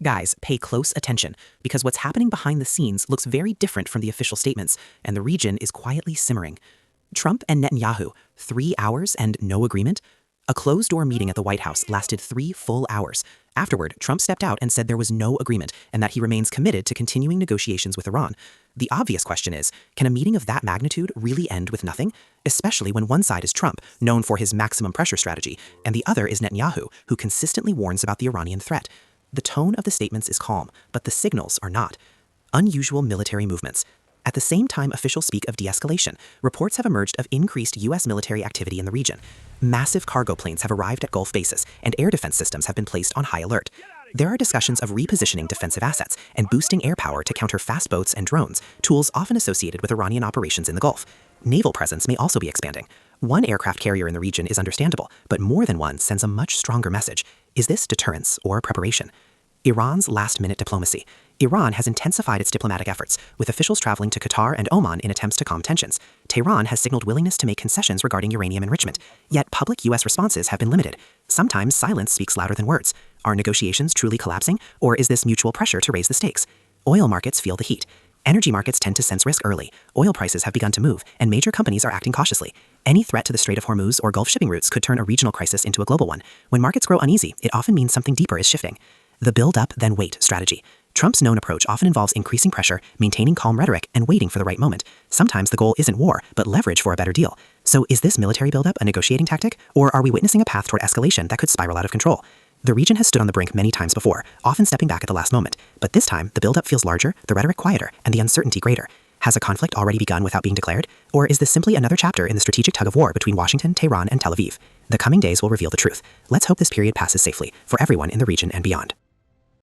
Guys, pay close attention, because what's happening behind the scenes looks very different from the official statements, and the region is quietly simmering. Trump and Netanyahu, 3 hours and no agreement? A closed-door meeting at the White House lasted 3 full hours. Afterward, Trump stepped out and said there was no agreement and that he remains committed to continuing negotiations with Iran. The obvious question is, can a meeting of that magnitude really end with nothing? Especially when one side is Trump, known for his maximum pressure strategy, and the other is Netanyahu, who consistently warns about the Iranian threat. The tone of the statements is calm, but the signals are not. Unusual military movements. At the same time officials speak of de-escalation, reports have emerged of increased U.S. military activity in the region. Massive cargo planes have arrived at Gulf bases, and air defense systems have been placed on high alert. There are discussions of repositioning defensive assets and boosting air power to counter fast boats and drones, tools often associated with Iranian operations in the Gulf. Naval presence may also be expanding. One aircraft carrier in the region is understandable, but more than one sends a much stronger message. Is this deterrence or preparation? Iran's last-minute diplomacy. Iran has intensified its diplomatic efforts, with officials traveling to Qatar and Oman in attempts to calm tensions. Tehran has signaled willingness to make concessions regarding uranium enrichment, yet public U.S. responses have been limited. Sometimes silence speaks louder than words. Are negotiations truly collapsing, or is this mutual pressure to raise the stakes? Oil markets feel the heat. Energy markets tend to sense risk early. Oil prices have begun to move, and major companies are acting cautiously. Any threat to the Strait of Hormuz or Gulf shipping routes could turn a regional crisis into a global one. When markets grow uneasy, it often means something deeper is shifting. The build-up-then-wait strategy. Trump's known approach often involves increasing pressure, maintaining calm rhetoric, and waiting for the right moment. Sometimes the goal isn't war, but leverage for a better deal. So is this military buildup a negotiating tactic, or are we witnessing a path toward escalation that could spiral out of control? The region has stood on the brink many times before, often stepping back at the last moment. But this time, the buildup feels larger, the rhetoric quieter, and the uncertainty greater. Has a conflict already begun without being declared? Or is this simply another chapter in the strategic tug-of-war between Washington, Tehran, and Tel Aviv? The coming days will reveal the truth. Let's hope this period passes safely, for everyone in the region and beyond.